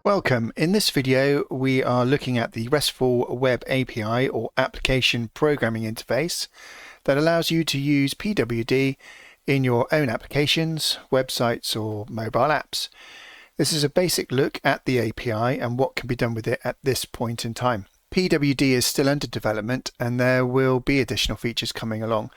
Welcome. In this video, we are looking at the RESTful Web API or Application Programming Interface that allows you to use PWD in your own applications, websites, or mobile apps. This is a basic look at the API and what can be done with it at this point in time. PWD is still under development and there will be additional features coming along.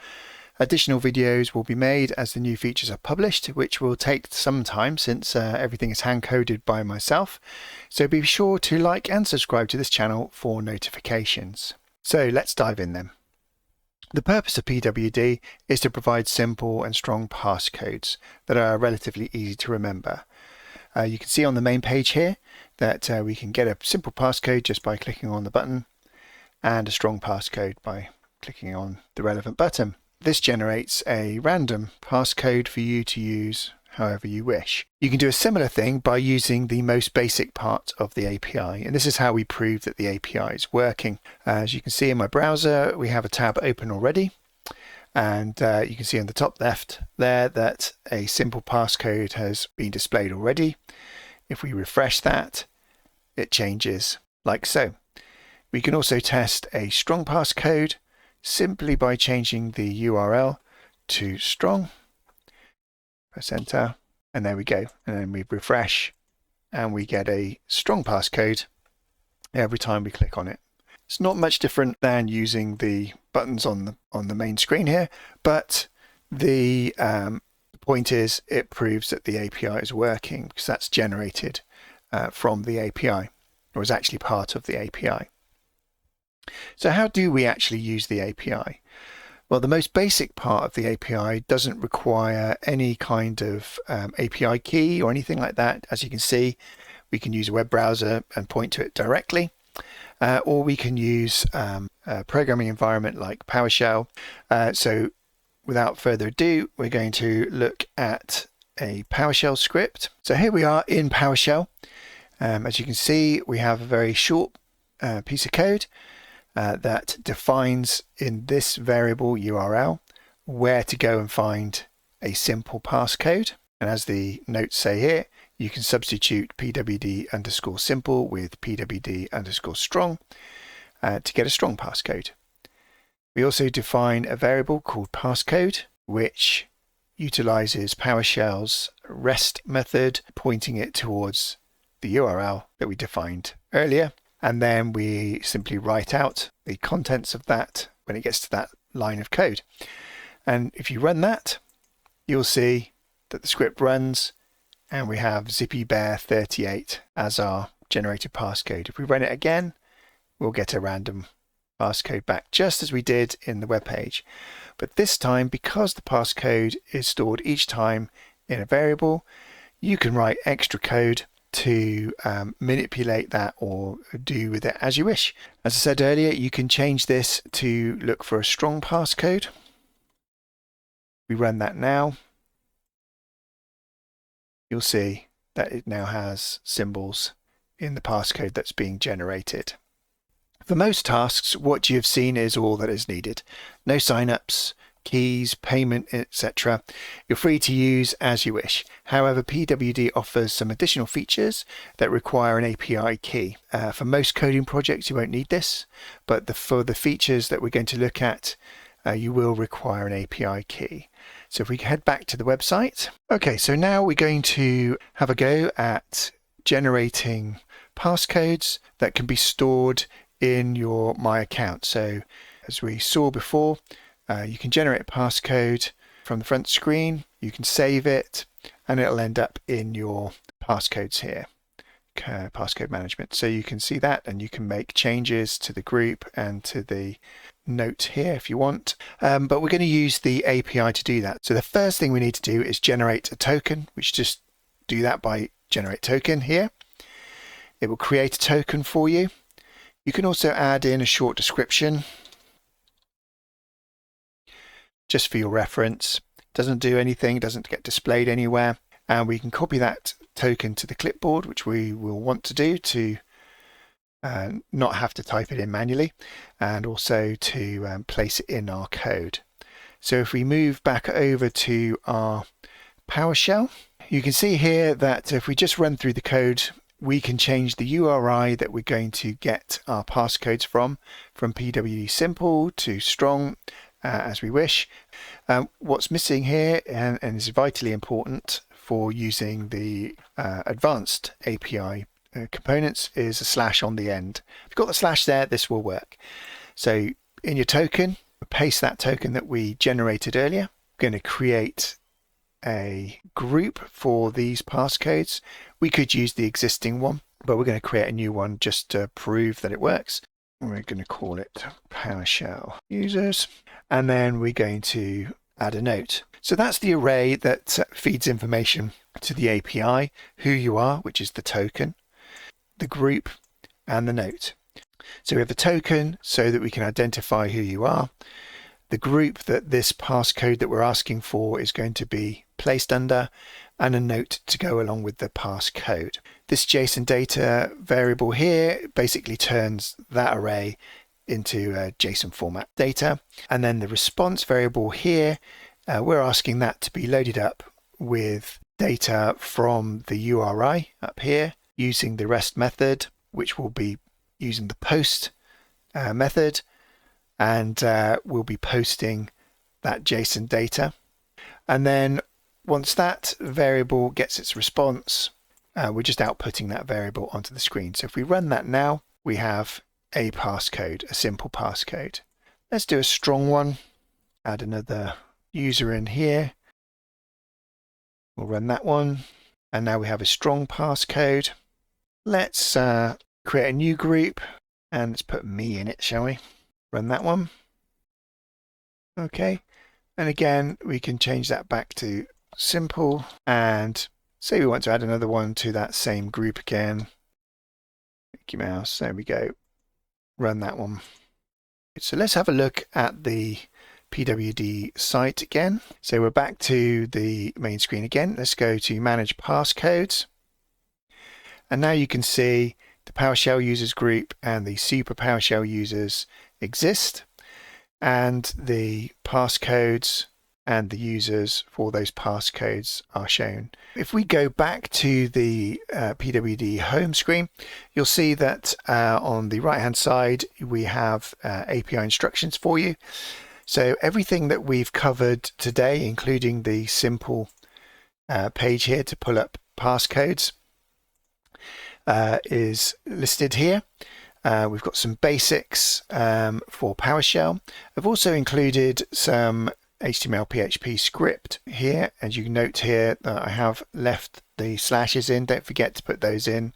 Additional videos will be made as the new features are published, which will take some time since everything is hand-coded by myself. So be sure to like and subscribe to this channel for notifications. So let's dive in then. The purpose of PWD is to provide simple and strong passcodes that are relatively easy to remember. You can see on the main page here that we can get a simple passcode just by clicking on the button and a strong passcode by clicking on the relevant button. This generates a random passcode for you to use however you wish. You can do a similar thing by using the most basic part of the API, and this is how we prove that the API is working. As you can see in my browser, we have a tab open already, and you can see on the top left there that a simple passcode has been displayed already. If we refresh that, it changes like so. We can also test a strong passcode simply by changing the URL to strong. Press enter, and there we go. And then we refresh and we get a strong passcode every time we click on it. It's not much different than using the buttons on the main screen here, but the point is it proves that the API is working because that's generated from the API, or is actually part of the API. So how do we actually use the API? Well, the most basic part of the API doesn't require any kind of API key or anything like that. As you can see, we can use a web browser and point to it directly, or we can use a programming environment like PowerShell. So without further ado, we're going to look at a PowerShell script. So here we are in PowerShell. As you can see, we have a very short piece of code that defines in this variable URL where to go and find a simple passcode. And as the notes say here, you can substitute pwd_simple with pwd_strong to get a strong passcode. We also define a variable called passcode, which utilizes PowerShell's REST method, pointing it towards the URL that we defined earlier. And then we simply write out the contents of that when it gets to that line of code. And if you run that, you'll see that the script runs and we have zippybear38 as our generated passcode. If we run it again, we'll get a random passcode back, just as we did in the web page. But this time, because the passcode is stored each time in a variable, you can write extra code to manipulate that or do with it as you wish. As I said earlier, you can change this to look for a strong passcode. We run that now. You'll see that it now has symbols in the passcode that's being generated. For most tasks, what you have seen is all that is needed. No signups, keys, payment, etc. You're free to use as you wish. However, PWD offers some additional features that require an API key. For most coding projects, you won't need this, but for the features that we're going to look at, you will require an API key. So if we head back to the website. Okay, so now we're going to have a go at generating passcodes that can be stored in your My Account. So as we saw before, you can generate a passcode from the front screen, you can save it, and it'll end up in your passcodes here, passcode management. So you can see that and you can make changes to the group and to the note here if you want. But we're going to use the API to do that. So the first thing we need to do is generate a token, which just do that by generate token here. It will create a token for you. You can also add in a short description just for your reference. Doesn't do anything, doesn't get displayed anywhere, and we can copy that token to the clipboard, which we will want to do to not have to type it in manually, and also to place it in our code. So if we move back over to our PowerShell, you can see here that if we just run through the code we can change the URI that we're going to get our passcodes from PWD simple to strong as we wish. What's missing here and is vitally important for using the advanced API components is a slash on the end. If you've got the slash there, this will work. So in your token, paste that token that we generated earlier. We're going to create a group for these passcodes. We could use the existing one, but we're going to create a new one just to prove that it works. We're going to call it PowerShell users, and then we're going to add a note. So that's the array that feeds information to the API, who you are, which is the token, the group, and the note. So we have the token so that we can identify who you are. The group that this passcode that we're asking for is going to be placed under, and a note to go along with the passcode. This JSON data variable here basically turns that array into a JSON format data. And then the response variable here, we're asking that to be loaded up with data from the URI up here using the REST method, which will be using the post method, and we'll be posting that JSON data. And then once that variable gets its response, we're just outputting that variable onto the screen. So if we run that now, we have a passcode, a simple passcode. Let's do a strong one. Add another user in here. We'll run that one. And now we have a strong passcode. Let's create a new group and let's put me in it, shall we? Run that one. Okay. And again, we can change that back to simple, and say we want to add another one to that same group again. Mickey Mouse, there we go. Run that one. So let's have a look at the PWD site again. So we're back to the main screen again. Let's go to manage passcodes. And now you can see the PowerShell users group and the super PowerShell users exist, and the passcodes and the users for those passcodes are shown. If we go back to the PWD home screen, you'll see that on the right hand side we have API instructions for you. So everything that we've covered today, including the simple page here to pull up passcodes, is listed here. We've got some basics for PowerShell. I've also included some HTML PHP script here, as you note here that I have left the slashes in. Don't forget to put those in.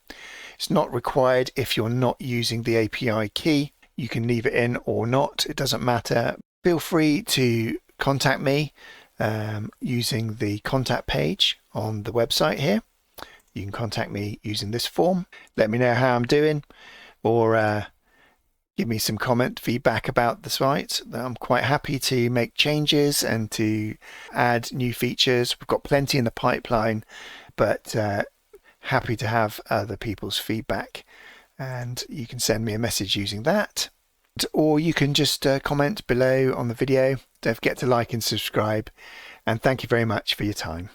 It's not required if you're not using the API key. You can leave it in or not, it doesn't matter. Feel free to contact me using the contact page on the website here. You can contact me using this form. Let me know how I'm doing, or give me some feedback about the site. I'm quite happy to make changes and to add new features. We've got plenty in the pipeline, but happy to have other people's feedback. And you can send me a message using that, or you can just comment below on the video. Don't forget to like and subscribe, and thank you very much for your time.